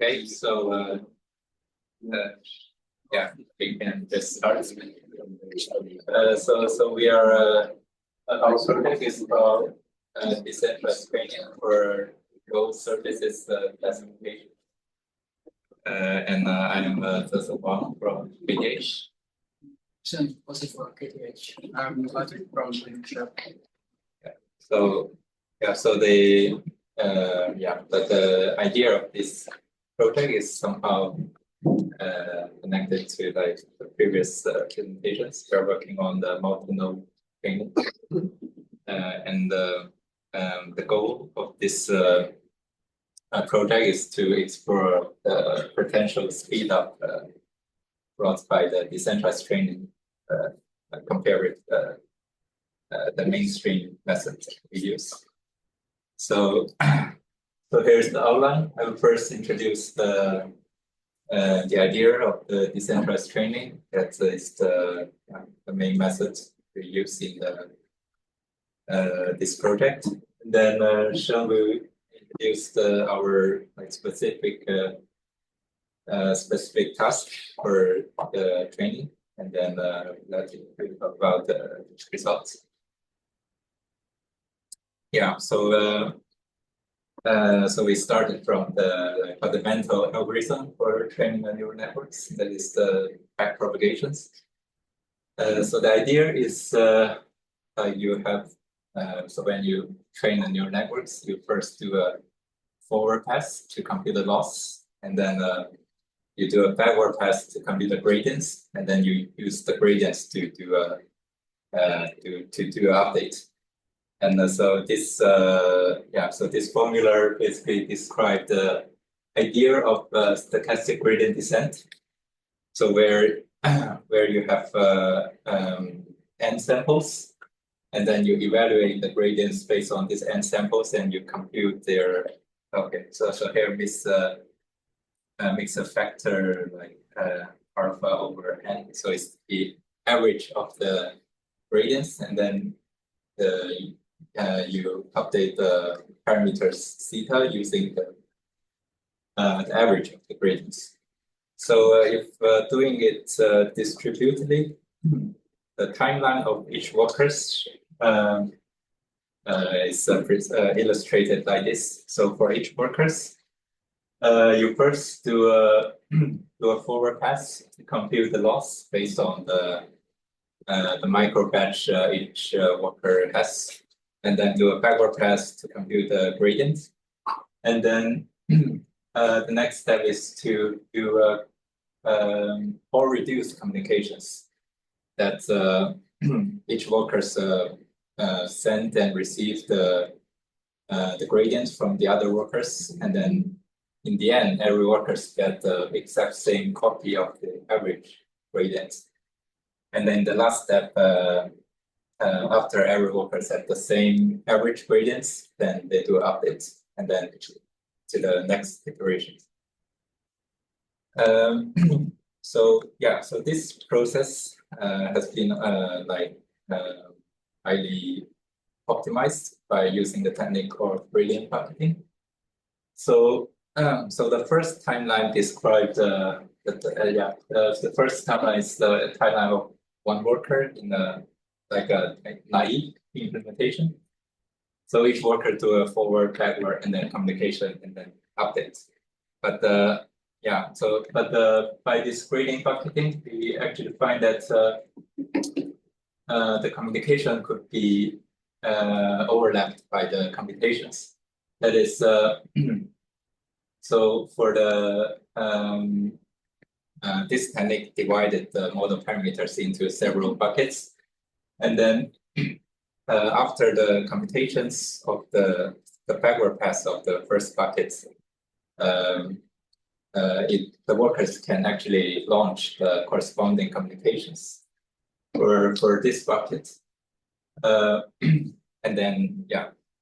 Okay, so yeah, we can just start. So we are our project is called decentralized training for Go services classification. And I'm Zesen Wang from KTH. Also for KTH. I'm Palatip from Jopanya. So the but the idea of this project is somehow connected to like the previous presentations. We're working on the multi-node training, and the goal of this project is to explore the potential speed up brought by the decentralized training compared with the mainstream methods we use. So here's the outline. I will first introduce the idea of the decentralized training. That is the main method we use in this project. And then Sheng will introduce our specific task for the training, and then let's talk about the results. Yeah, so we started from the fundamental algorithm for training neural networks, that is the backpropagations. So the idea is you have, so when you train the neural networks, you first do a forward pass to compute the loss, and then you do a backward pass to compute the gradients, and then you use the gradients to do an update. And so this, so this formula basically describes the idea of stochastic gradient descent. So where you have n samples, and then you evaluate the gradients based on these n samples, and you compute their. Okay, so here mix a factor like alpha over n. So it's the average of the gradients, and then you update the parameters theta using the average of the gradients. So if doing it distributedly, the timeline of each workers is illustrated like this. So for each workers, you first do a forward pass to compute the loss based on the micro batch each worker has, and then do a backward pass to compute the gradient. And then the next step is to do or reduce communications that each workers send and receive the gradients from the other workers, and then in the end, every workers get the exact same copy of the average gradients. And then the last step, after every worker set the same average gradients, then they do updates, and then to the next iteration. So this process has been highly optimized by using the technique of gradient bucketing. So the first timeline described the first timeline is the timeline of one worker in a naive implementation. So each worker do a forward, backward, and then communication, and then updates. But by this gradient bucketing, we actually find that the communication could be overlapped by the computations. That is, so for the this technique divided the model parameters into several buckets, and then after the computations of the backward pass of the first bucket, the workers can actually launch the corresponding communications for this bucket, and then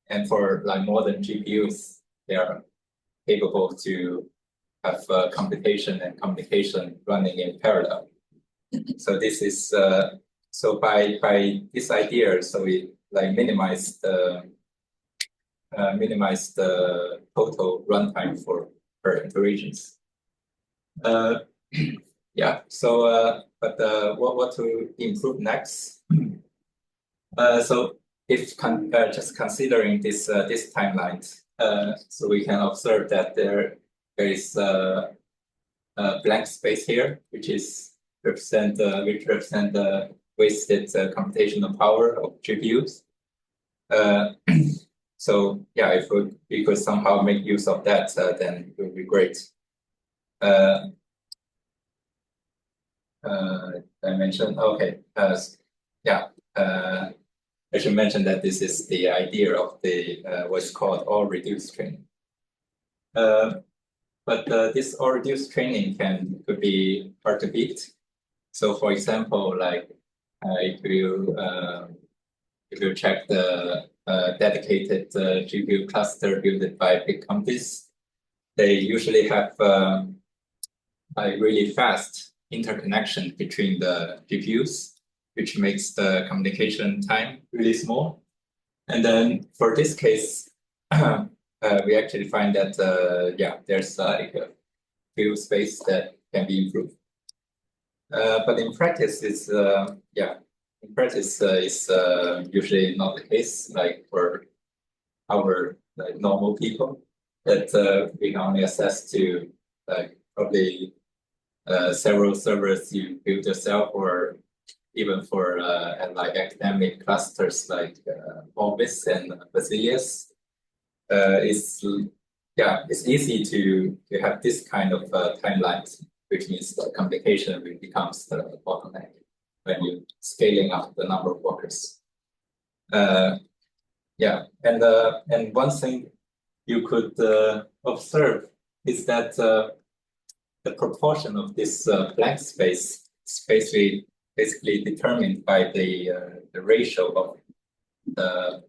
and for like modern GPUs, they are capable to have computation and communication running in parallel. So this is so by this idea, so we minimize the total runtime for per iterations. Yeah. So, but what to improve next? So if just considering this this timeline, so we can observe that there is a blank space here, which represent the wasted computational power of GPUs. So yeah, if we could somehow make use of that, then it would be great. I mentioned, okay, yeah, I should mention that this is the idea of the what's called all-reduced training. But this all-reduced training could be hard to beat. So, for example, like if you check the dedicated GPU cluster built by big companies, they usually have a really fast interconnection between the GPUs, which makes the communication time really small. And then for this case, we actually find that yeah, there's like a few space that can be improved. But in practice, it's yeah, in practice it's usually not the case. Like for our like normal people, that we can only access to like probably several servers you build yourself, or even for like academic clusters like Orbis and Basilius. It's yeah, it's easy to have this kind of timelines, which means the communication becomes the bottleneck when you're scaling up the number of workers. Yeah, and one thing you could observe is that the proportion of this blank space is basically determined by the ratio of the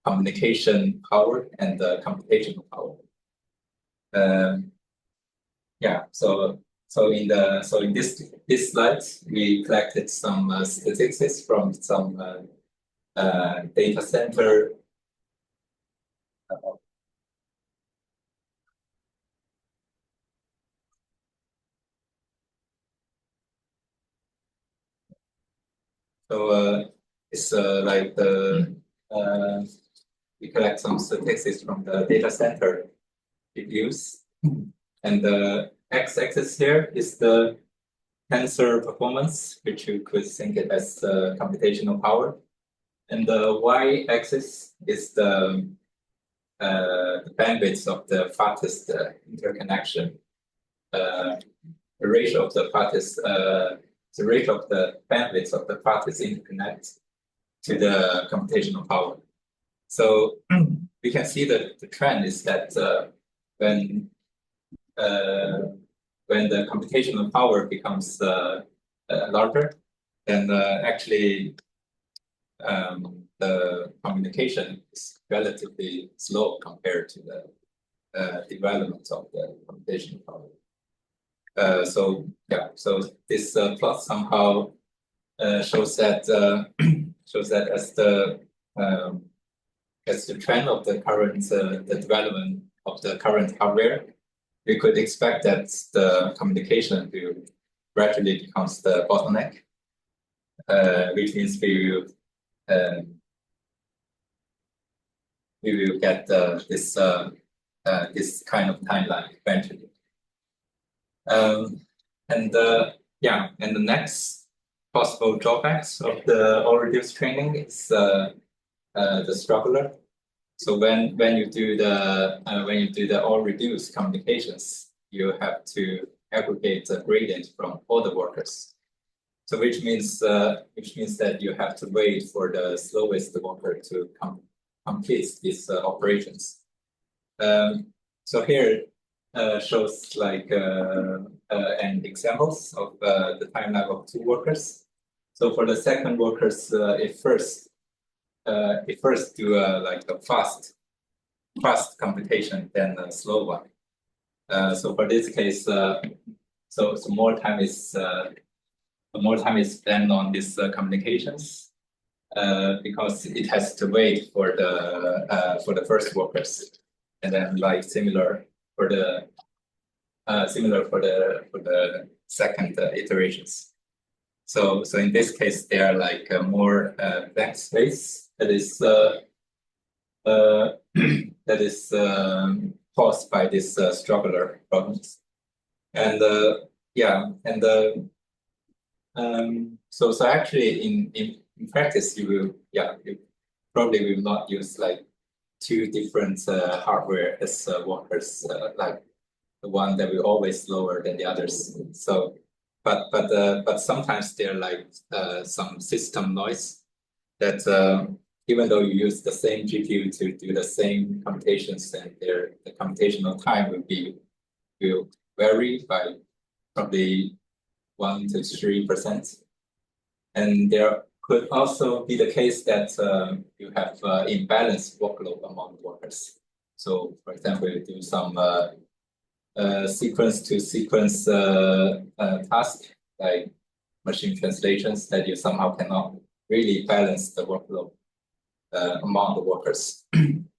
communication power and the computational power. Yeah, so in this slide we collected some statistics from some data center. So it's like the we collect some statistics from the data center GPUs, and the x-axis here is the tensor performance, which you could think it as computational power, and the y-axis is the bandwidth of the fastest interconnection. The ratio of the fastest the rate of the bandwidth of the fastest interconnect to the computational power. So we can see that the trend is that when the computational power becomes larger, then actually the communication is relatively slow compared to the development of the computational power. So yeah, so this plot somehow shows that as the trend of the current the development of the current hardware, we could expect that the communication will gradually becomes the bottleneck, which means we will get this kind of timeline eventually. And yeah, and the next possible drawbacks of the all-reduced training is the struggler. So when you do the all-reduced communications, you have to aggregate the gradient from all the workers. So which means that you have to wait for the slowest worker to complete these operations. So here shows like an examples of the timeline of two workers. So for the second workers, it first do like a fast computation than a slow one. So for this case, so more time is spent on these communications because it has to wait for the first workers, and then like similar for the similar for the second iterations. So in this case, they are like more blank space that is caused by this struggler problems. And so actually in practice you probably will not use like two different hardware as workers, like the one that will always lower than the others. So but sometimes there are like some system noise that even though you use the same GPU to do the same computations, and the computational time will vary by probably 1 to 3%. And there could also be the case that you have imbalanced workload among workers. So for example, you do some sequence to sequence task like machine translations that you somehow cannot really balance the workload among the workers.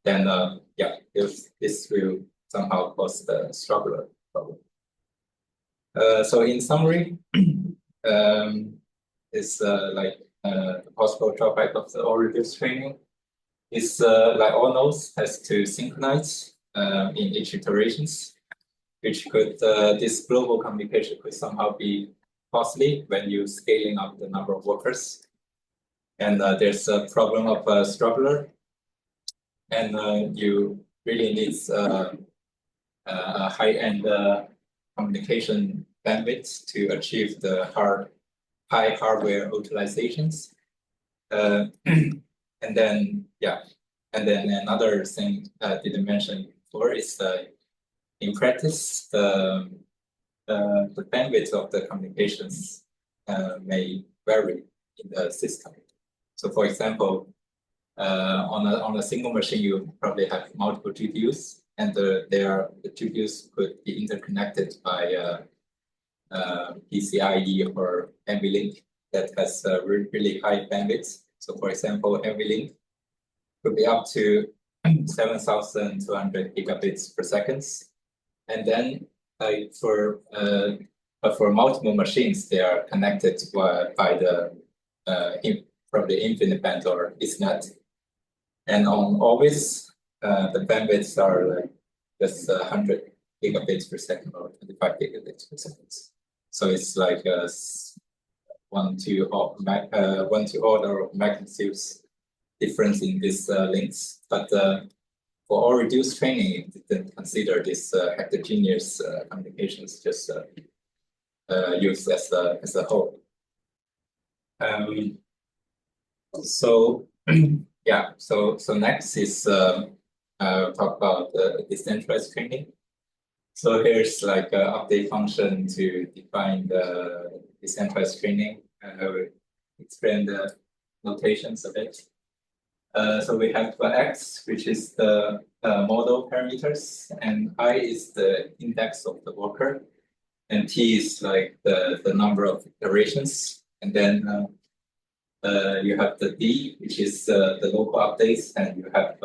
Then this will somehow cause the struggler problem. So in summary, it's like the possible drawback of the all-reduced training is like all nodes has to synchronize in each iterations, which could this global communication could somehow be costly when you scaling up the number of workers. And there's a problem of struggler, and you really need a high-end communication bandwidth to achieve the high hardware utilizations. And then another thing I didn't mention before is in practice the bandwidth of the communications may vary in the system. So for example, on a single machine, you probably have multiple GPUs, and the GPUs could be interconnected by PCIe or NVLink that has really high bandwidth. So for example, NVLink could be up to 7,200 gigabits per second. And then for multiple machines, they are connected by the probably infinite band or Ethernet. And on Orbis, the bandwidths are like just 100 gigabits per second or 25 gigabits per second. So it's like one to order of magnitudes difference in these links. But for all reduced training, it didn't consider this heterogeneous communications, just used as a whole. So next is talk about decentralized training. So here's like an update function to define the decentralized training. I will explain the notations a bit. So we have X, which is the model parameters, and I is the index of the worker, and T is like the number of iterations, and then you have the D, which is the local updates, and you have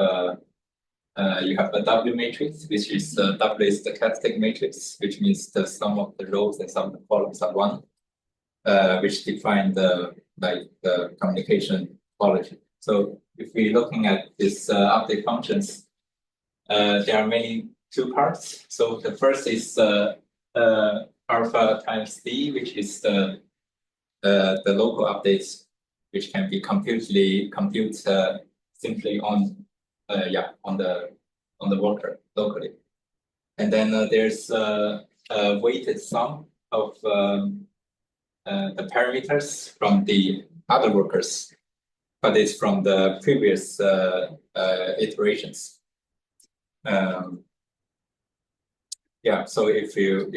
a W matrix, which is W is the stochastic matrix, which means the sum of the rows and sum of the columns are 1, which define the communication quality. So if we're looking at this update functions, there are mainly two parts. So the first is alpha times D, which is the local updates, which can be computed simply on the worker locally. And then there's a weighted sum of the parameters from the other workers, but it's from the previous iterations. So if you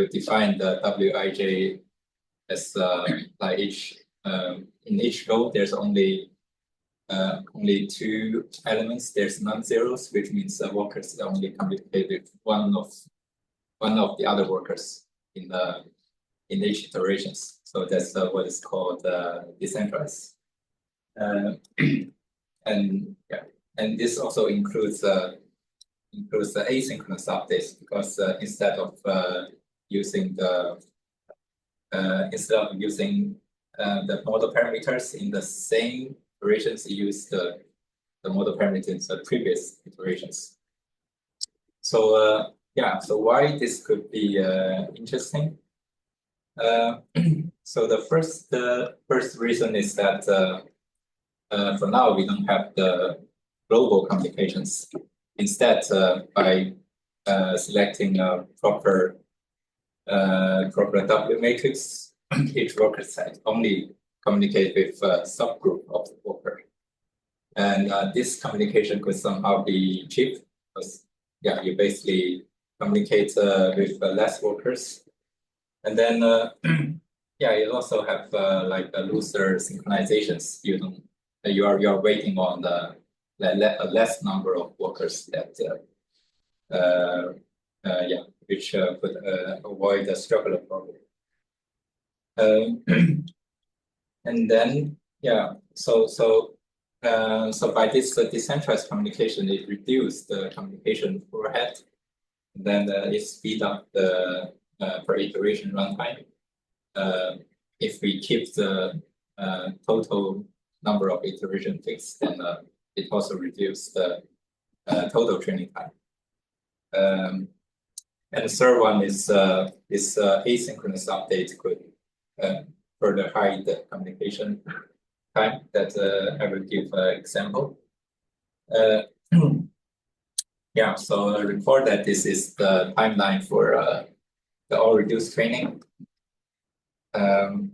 define the Wij as like in each row, there's only 2 elements. There's non-zeros, which means workers only communicate with one of the other workers in each iterations. So that's what is called decentralized. And this also includes includes the asynchronous updates, because instead of using the model parameters in the same iterations, you use the model parameters in the previous iterations. So yeah, so why this could be interesting? So the first reason is that for now we don't have the global communications. Instead, by selecting a proper W matrix, each worker set only communicate with a subgroup of the worker, and this communication could somehow be cheap, because yeah, you basically communicate with less workers, and then yeah, you also have like looser synchronizations. You are waiting on the a less number of workers that yeah, which could avoid the structural problem. And then yeah, so by this decentralized communication, it reduced the communication overhead. Then it speed up the per iteration runtime. If we keep the total number of iteration fixed, then it also reduces the total training time. And the third one is asynchronous update could further hide the communication time. That I will give an example. Yeah, so recall that this is the timeline for the all reduced training. And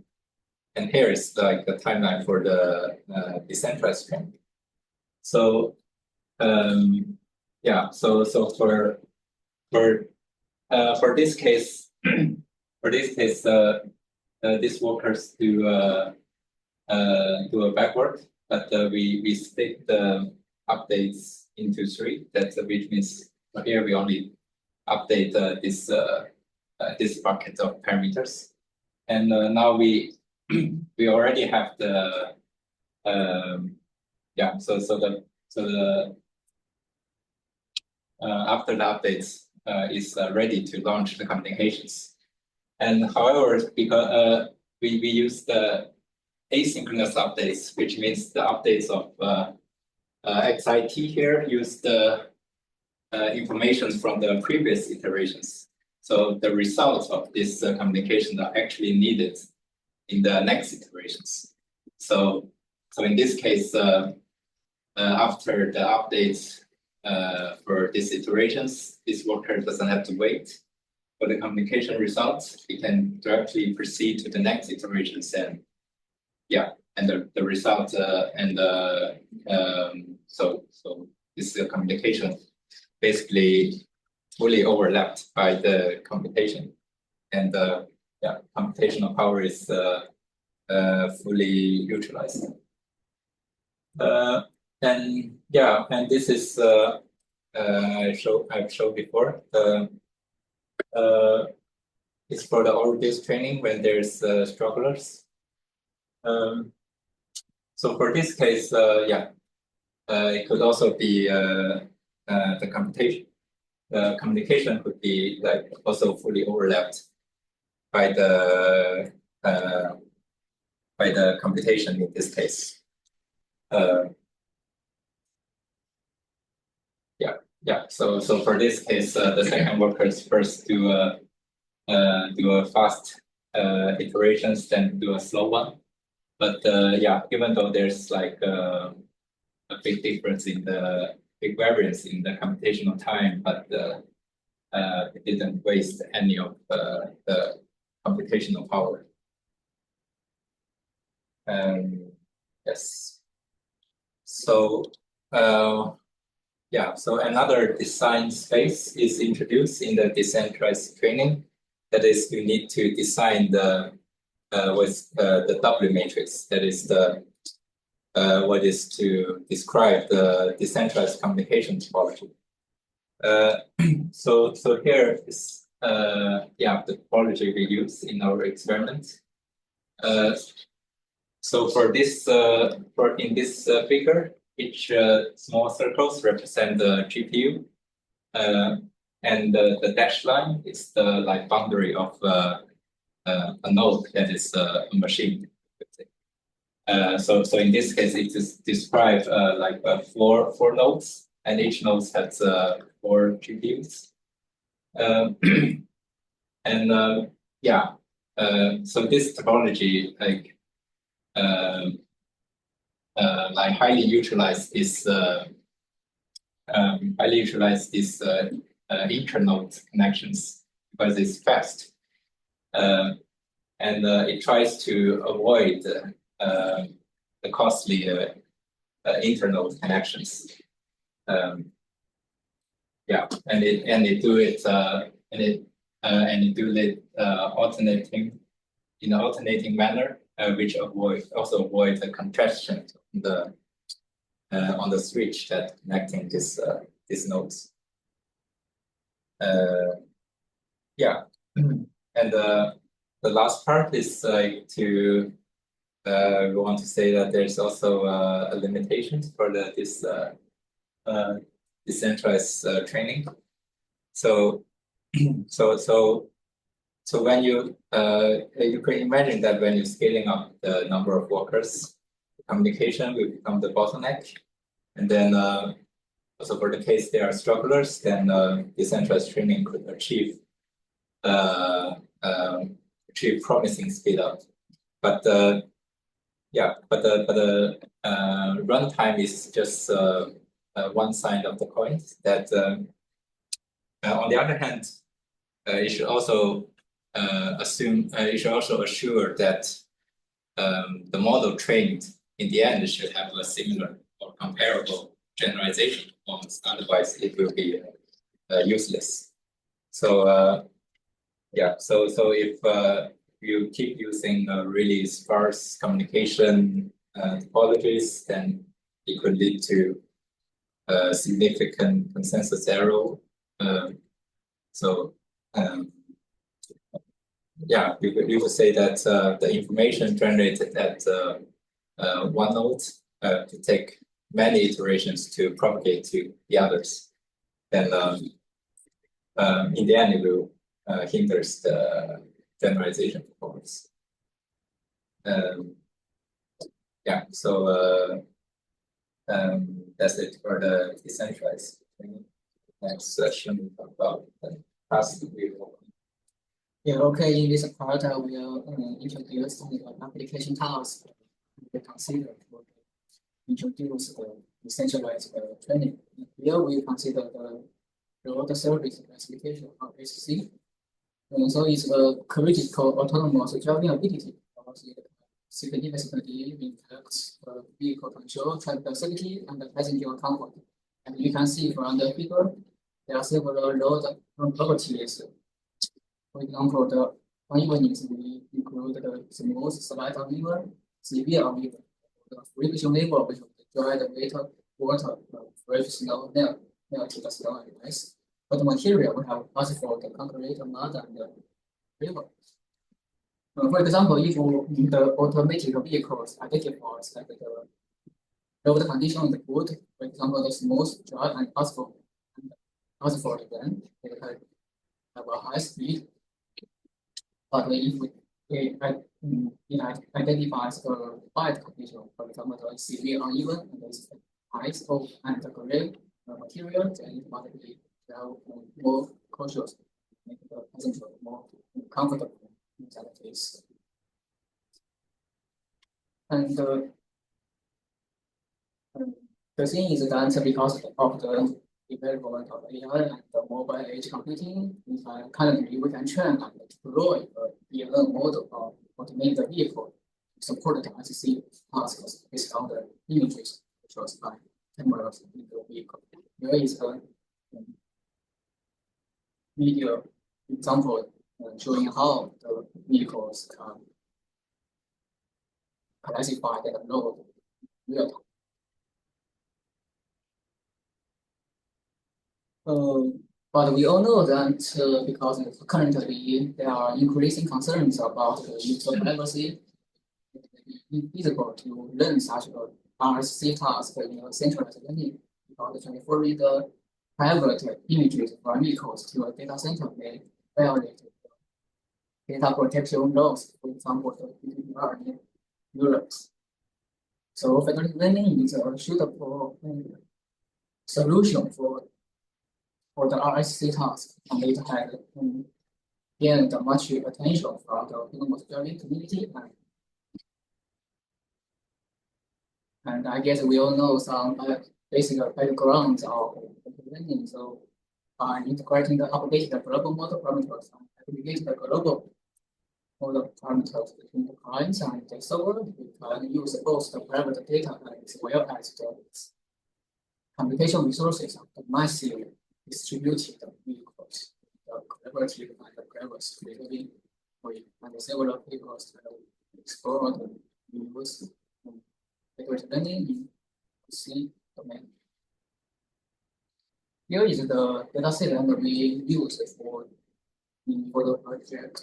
here is like the timeline for the decentralized training. So yeah, so for this case, these workers do a backward, but we split the updates into 3. That's which means here we only update this bucket of parameters, and now we already have the yeah. So the after the updates is ready to launch the communications. And however, because we use the asynchronous updates, which means the updates of XIT here use the information from the previous iterations. So the results of this communication are actually needed in the next iterations. So in this case, after the updates for these iterations, this worker doesn't have to wait for the communication results. It can directly proceed to the next iterations, and yeah, and the result so this communication basically fully overlapped by the computation, and yeah, computational power is fully utilized. And yeah, and this is I've showed before. It's for the all-reduced training when there's strugglers. So for this case, yeah, it could also be the computation. The communication could be like also fully overlapped by the computation in this case. Yeah. So for this case, the second workers first do a fast iterations, then do a slow one. But yeah, even though there's like a big difference in the big variance in the computational time, but it didn't waste any of the computational power. Yes. So yeah, so another design space is introduced in the decentralized training. That is, you need to design the with the W matrix. That is the what is to describe the decentralized communication topology. So here is yeah, the topology we use in our experiment. So for this in this figure, each small circles represent the GPU, and the dashed line is the like boundary of a node that is a machine. So in this case, it is described like four nodes, and each node has 4 GPUs. And yeah, so this topology like highly utilize this internode connections because it's fast, and it tries to avoid the costly internode connections. Yeah, and it do it alternating in an alternating manner, which also avoid the congestion on the switch that connecting these nodes. Yeah, and the last part is like to we want to say that there's also a limitation for this decentralized training. So when you can imagine that when you're scaling up the number of workers, communication will become the bottleneck, and then also for the case there are strugglers, then decentralized training could achieve promising speed up. But yeah, but the runtime is just one side of the coin. That on the other hand, you should also you should also assure that the model trained in the end should have a similar or comparable generalization performance. Otherwise, it will be useless. So yeah, so if you keep using really sparse communication topologies, then it could lead to significant consensus error. Yeah, you could say that the information generated at one node could take many iterations to propagate to the others. Then in the end, it will hinders the generalization performance. Yeah, so that's it for the decentralized training. Next session we talk about the task view. Yeah, okay. In this part, I will introduce the application task we consider to introduce the decentralized training. Here we consider the road service classification of RSC. So it's a critical autonomous driving ability because it significantly impacts vehicle control, traffic safety, and passenger comfort. And you can see from the figure, there are several road properties. For example, the unevenness we include the smooth, slight uneven, severe uneven, the friction level with the dried water, fresh snow, melted snow and ice. For the material, we have asphalt, concrete, mud, and river. For example, if the automatic vehicles identifies like the road condition in the good, for example, the smooth, dry, and asphalt, then they have a high speed. But if it identifies the bad condition, for example, the severe uneven and the ice and the gray material, then automatically they are more cautious, make the passenger more comfortable in that case. And the thing is that because of the development of AI and the mobile edge computing, currently we can train and deploy a BLM model of automate the vehicle to support the RSC tasks based on the images shown by cameras in the vehicle. There is a video example showing how the vehicles can classify the road real time. But we all know that because currently there are increasing concerns about the user privacy, it may be feasible to run such a RSC task in a centralized learning because 24-reader private images from equals to a data center may violate data protection laws, for example, the GDPR in Europe. So federated learning is a suitable solution for the RSC task, and it had gained much attention from the autonomous driving community. And I guess we all know some basic backgrounds of learning. So by integrating the updated global model parameters and aggregating the global model parameters between the clients and the server, we can use both the private data as well as the computation resources of the massive distributed vehicles, the collaborative and the private reasoning, and several papers have explored the use federated learning in C domain. Here is the dataset that we use for the project.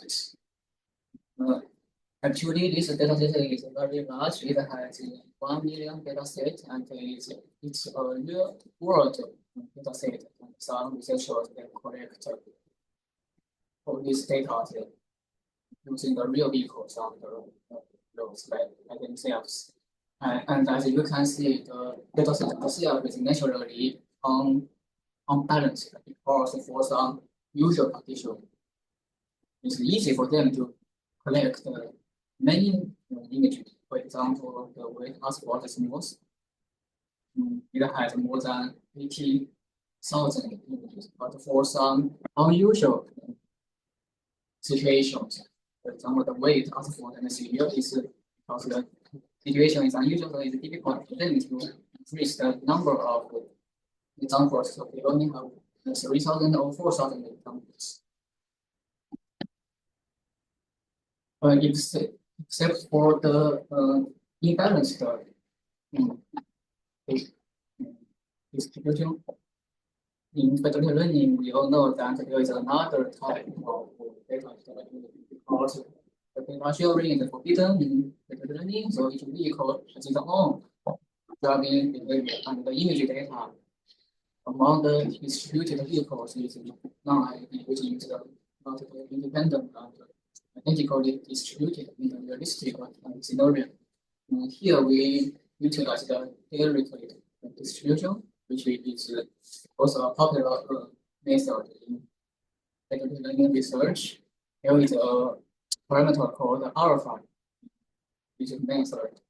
Actually, this dataset is very large. It has 1 million dataset, and it's a real world dataset. And some researchers they collect all this data using the real vehicles on the roads by themselves. And as you can see, the dataset itself is naturally unbalanced because for some usual condition, it's easy for them to collect many images. For example, the weight asphalt is smooth. It has more than 80,000 images. But for some unusual situations, for example, the weight asphalt and severe is because the situation is unusual, so it's difficult for them to increase the number of examples. So we only have 3,000 or 4,000 examples. Except for the imbalanced distribution. In federated learning, we all know that there is another type of data because the data sharing is forbidden in federated learning, so each vehicle has its own driving behavior, and the image data among the distributed vehicles is non-ID, which is not independent and identically distributed in the realistic scenario. And here we utilize the theoretical distribution, which is also a popular method in federated learning research. Here is a parameter called alpha, which is method.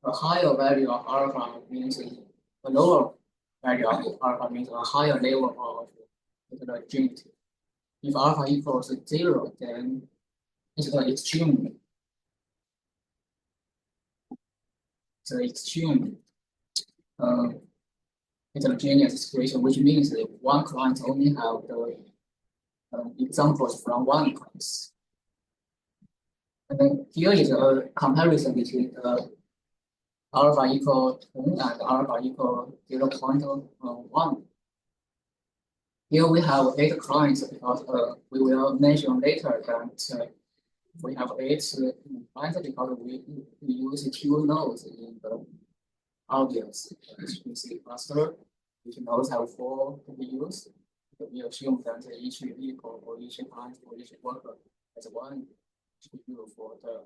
A higher value of alpha means a lower value of alpha means a higher level of heterogeneity. If alpha equals 0, then it's the extreme. The extreme heterogeneous situation, which means that one client only have the examples from one class. And then here is a comparison between the alpha equal 10 and alpha equal 0.1. Here we have 8 clients because we will mention later that we have 8 clients because we use 2 nodes in the audience HPC cluster, which nodes have 4 GPUs. We assume that each vehicle or each client or each worker has 1 GPU for the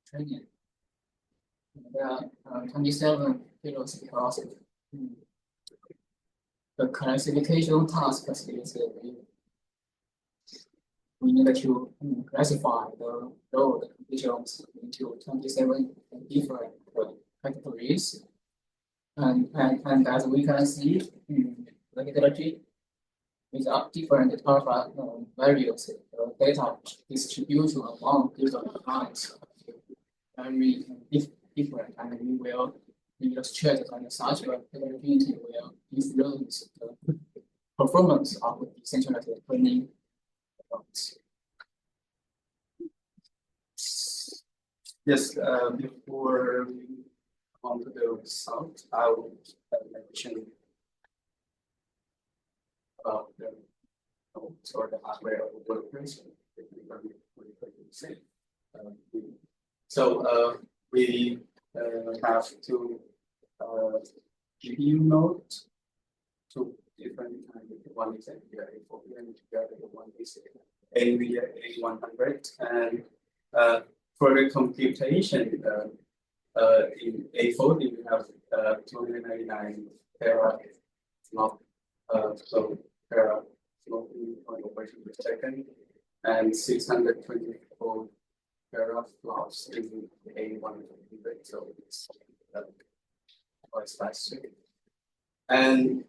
training. There are 27 pillars because the classification task is we need to classify the load conditions into 27 different categories. And as we can see, the methodology with different alpha values, data distribution among different clients very different, and we will illustrate that such a capability will influence the performance of the decentralized learning methods. Yes, before we come on to the result, I will mention about the nodes or the hardware of the workers. So we have 2 GPU nodes two different kinds. One is NVIDIA A40 and the other one is NVIDIA A100. And for the computation, in A40 we have 299 teraflop so teraflop operation per second, and 624 teraflops in A100. So it's twice faster. And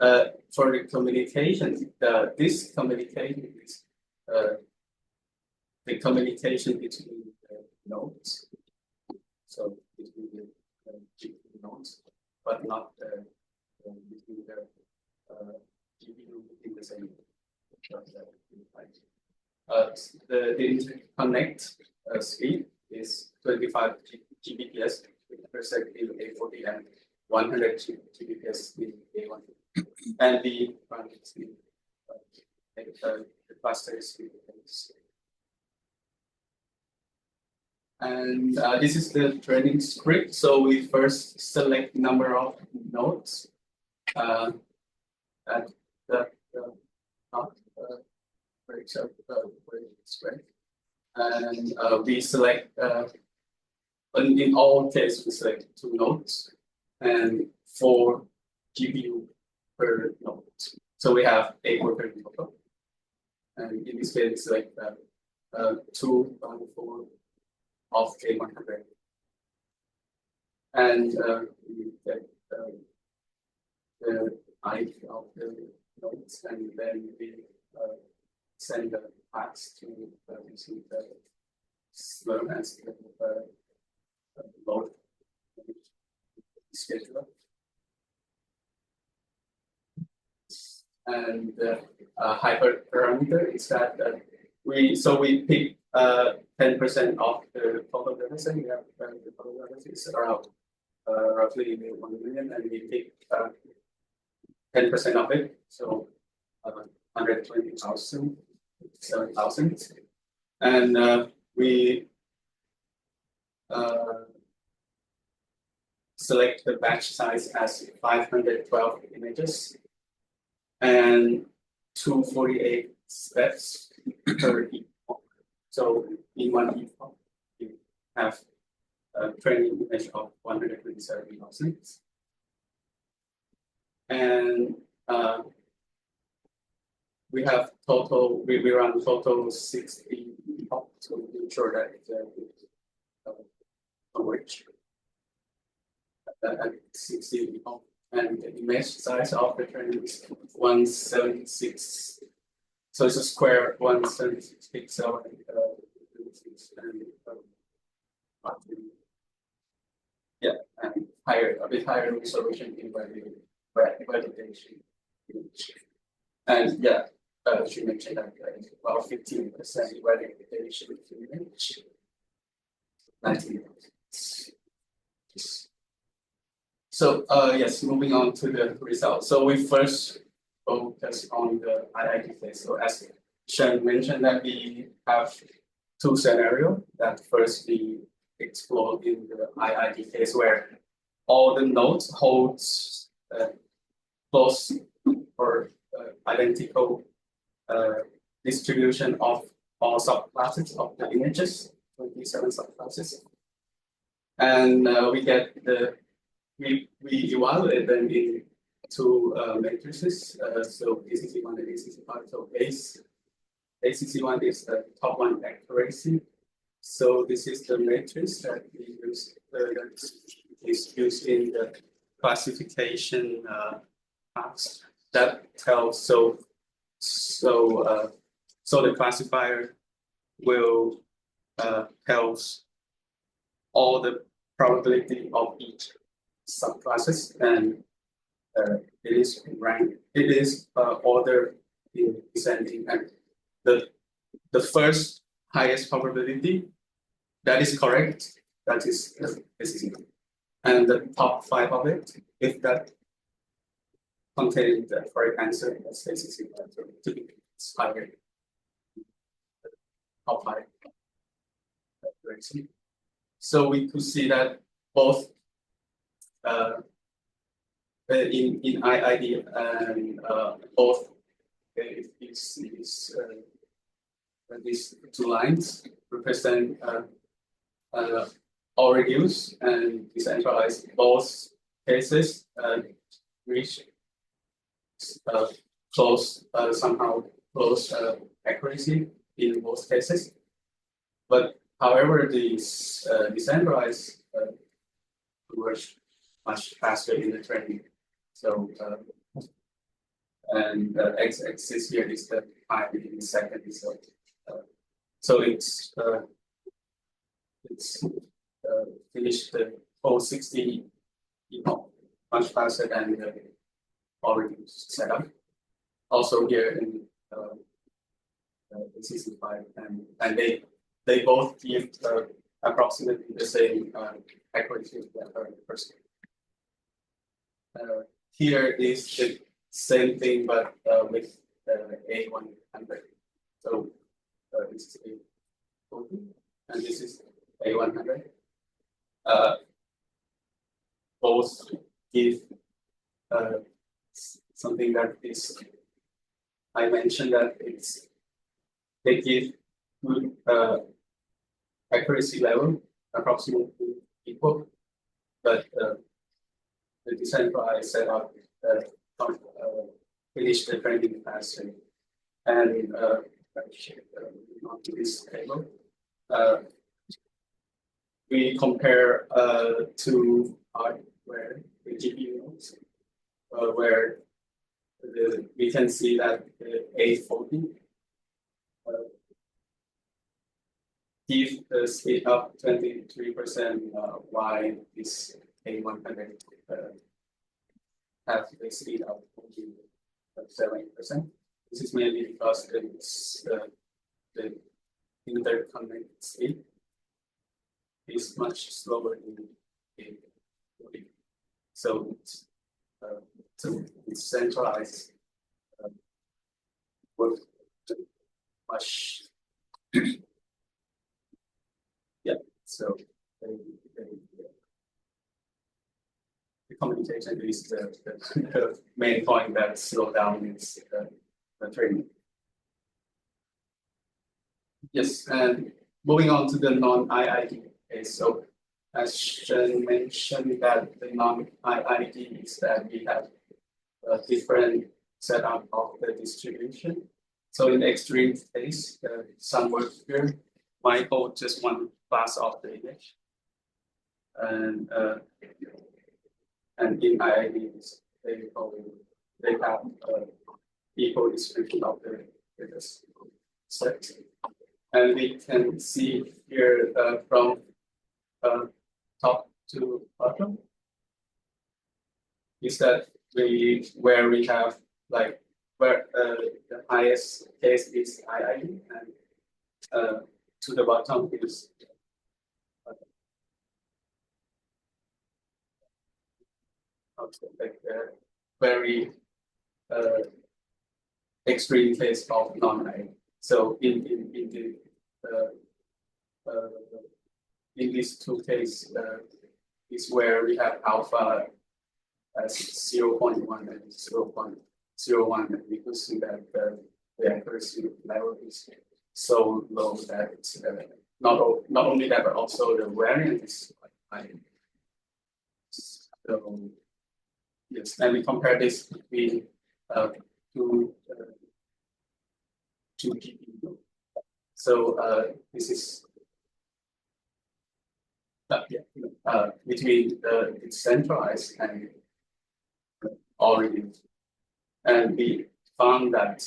for the communication, this communication is the communication between the nodes. So between the GPU nodes, but not between the GPU in the same. The interconnect speed is 25 Gbps per second in A40 and 100 Gbps in A1. And the transit speed, the faster speed. And this is the training script. So we first select number of nodes at the top, for example, and we select in all cases we select 2 nodes and 4 GPU per node. So we have 8 workers in total, and in this case it's like 2 out of 4 of A100, and we get the ID of the nodes, and then we send the paths to using the slow and load scheduler. And the hyperparameter is that we pick 10% of the total data set. We have the total data set is around roughly 1 million, and we pick 10% of it, so 120,000, 7,000, and we select the batch size as 512 images and 248 steps per epoch. So in one epoch, you have a training image of 127,000. And we have total, we run total 60 epochs to ensure that coverage at 60 epoch. And the image size of the training is 176. So it's a square 176 pixel and and a bit higher resolution in validation. And she mentioned that about 15% validation image. 19. So yes, moving on to the results. So we first focus on the IID phase. So as Sheng mentioned, that we have 2 scenarios. That first we explore in the IID phase where all the nodes holds close or identical distribution of all subclasses of the images, 27 subclasses, and we get we evaluate them in 2 matrices. So ACC1 and ACC5. So ACC1 is the top one accuracy. So this is the matrix that we use that is used in the classification task that tells so the classifier will tells all the probability of each subclasses, and it is ranked. It is ordered in descending, and the first highest probability that is correct, that is and the top 5 of it, if that contains the correct answer, that's basically typically it's higher. Top 5. So we could see that both in IID and both these two lines represent all reduced and decentralized. Both cases reach somehow close accuracy in both cases. But however, these decentralized converge much faster in the training. So and x-axis here is the time in seconds. So it's finished the whole 60 much faster than the already setup. Also here in the 65 and they both give approximately the same accuracy first. Here is the same thing but with A100. So this is A40 and this is A100. Both give something that is, I mentioned that they give good accuracy level, approximately equal, but the decentralized setup finish the training faster. And onto this table, we compare two hardware, the GPU nodes, where we can see that the A40 give the speed up 23%, while this A100 have the speed up only 7%. This is mainly because it's the interconnect speed is much slower in A40. So it's centralized work much. Yeah, so the communication is the main point that slow down is the training. Yes, and moving on to the non-IID case. So as Sheng mentioned, that the non-IID is that we have a different setup of the distribution. So in the extreme case, some worker might hold just one class of the image, and in IIDs they have equal distribution of the data set, and we can see here from top to bottom is that where we have like where the highest case is IID and to the bottom is like very extreme case of non-IID. So in these two cases is where we have alpha as 0.1 and 0.01, and we can see that the accuracy level is so low that not only that but also the variance is quite high. So yes, and we compare this between two GPU. So this is between the decentralized and already, and we found that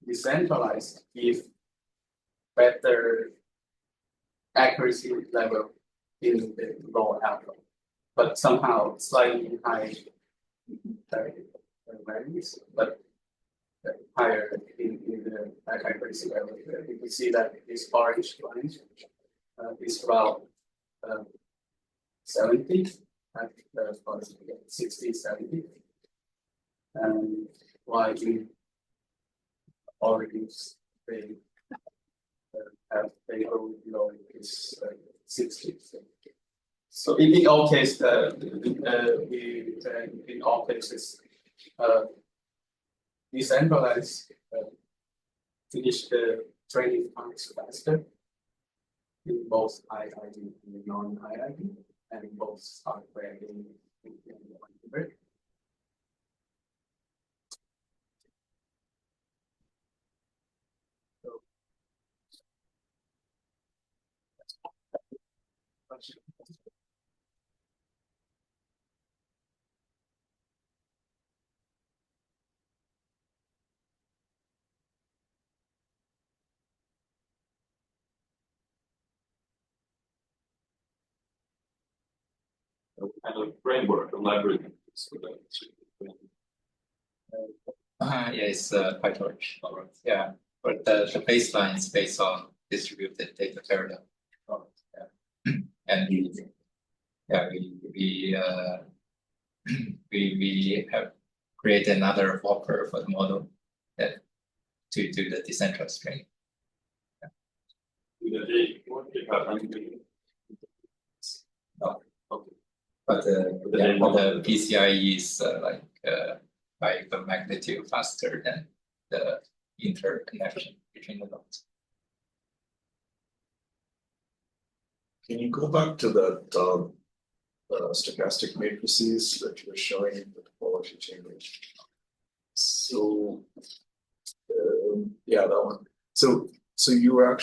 decentralized give better accuracy level in the low alpha, but somehow slightly high values, but higher in the accuracy level. You can see that this orange line is about 70, 60, 70, and while in orange they have very low is 60. So in all cases, in all cases, decentralized finish the training times faster in both IID and non-IID, and in both software and hardware. Kind of framework, a library for that. Yeah, it's PyTorch. Yeah, but the baseline is based on distributed data paradigm. Yeah. And we have created another wrapper for the model that to do the decentralized training. No. Okay. But the PCIe is by the magnitude faster than the interconnection between the nodes. Can you go back to the stochastic matrices that you were showing the topology change? So, yeah, that one. So you have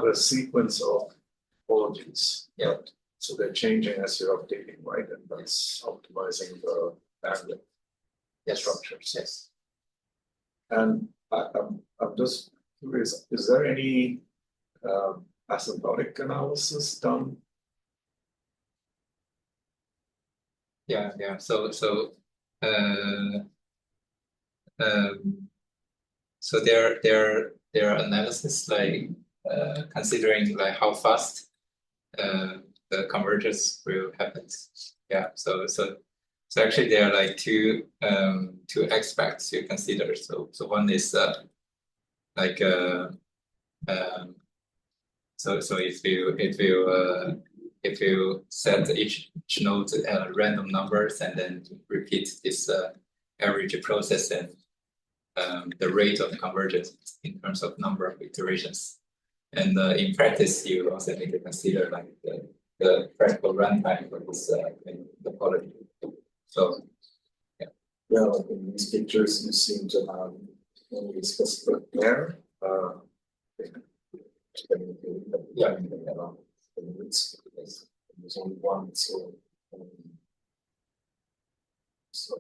a sequence of topologies. Yeah. So they're changing as you're updating, right? And that's optimizing the bandwidth structures. Yes. And I'm just curious, is there any asymptotic analysis done? Yeah. So their analysis considering how fast the convergence will happen. Yeah. So actually there are two aspects you consider. So one is so if you set each node random numbers and then repeat this average process, and the rate of convergence in terms of number of iterations. And in practice, you also need to consider the practical runtime for this topology. So, yeah. Yeah, like in these pictures, you seem to have only a specific pair. Yeah. There's only one, so I'm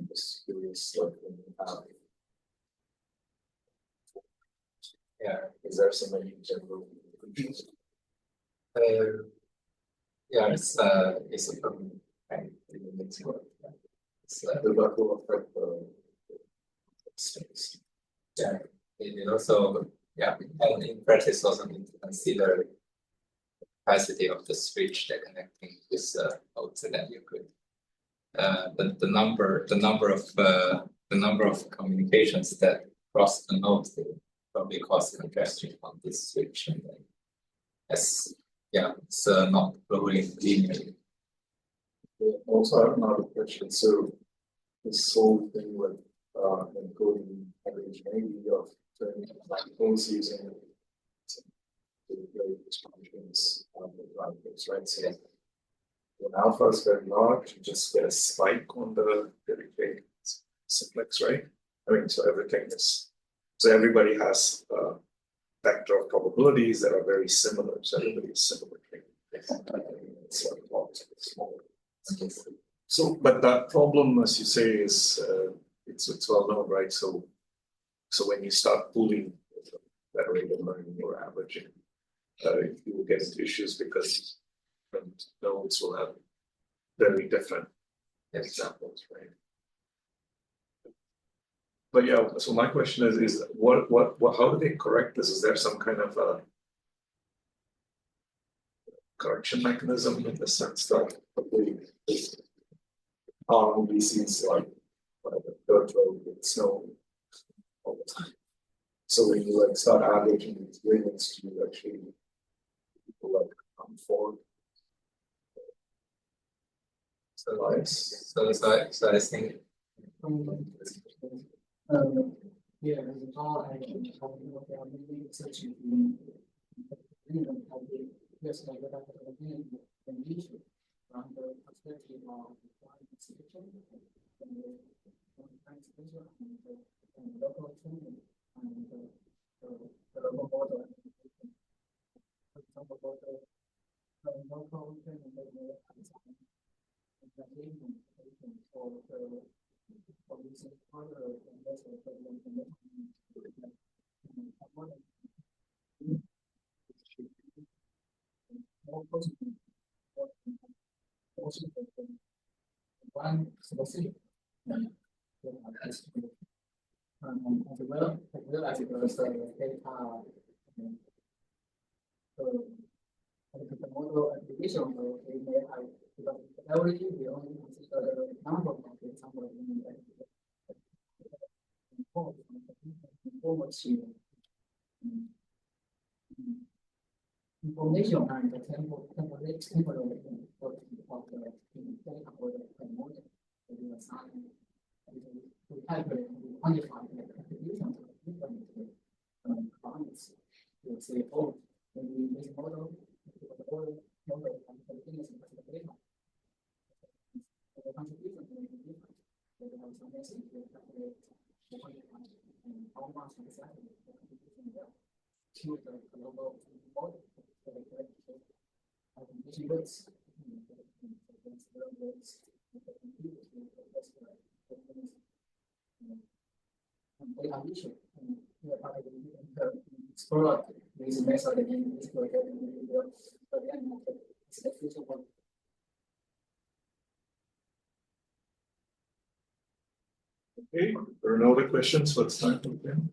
just curious, like when you have. Yeah. Is there so many general conclusions? Yeah, it's a problem. Right? It's The will affect the space. Yeah, it also, yeah, and in practice also need to consider the capacity of the switch that connecting this nodes, so that you could the number of communications that cross the nodes will probably cause congestion on this switch, and then it's not flowing linearly. Also, I have another question. So this whole thing with encoding heterogeneity of things using various functions right? So when alpha is very large, you just get a spike on the Dirichlet simplex, right? I mean, so everybody has a vector of probabilities that are very similar. So everybody is similar. It's like small. So, but that problem, as you say, is it's well known, right? So when you start pooling that rate of learning or averaging, you will get into issues because different nodes will have very different examples, right? But yeah, so my question is what how do they correct this? Is there some kind of a correction mechanism in the sense that VCs like the third row with snow all the time? So when you start averaging these gradients, you actually people come forward. So I think yeah, as a whole, I can tell you what they are really searching yes, like that an issue from the perspective of institution and local training and the local border. For example, the local training that we have for this further investment more positive one specific as well as it was data the model application we may have because already we only consider the number of example information and the temporary of the data or the model we assign to calculate and quantify the contribution to different clients. You say, oh, maybe this model the continuous data. The contribution may be different. They have some message to calculate and how much exactly the contribution there to the global model for the correct application rates. Data issue explore this method in this project but then it's the future one. Okay, there are no other questions, let's start with them.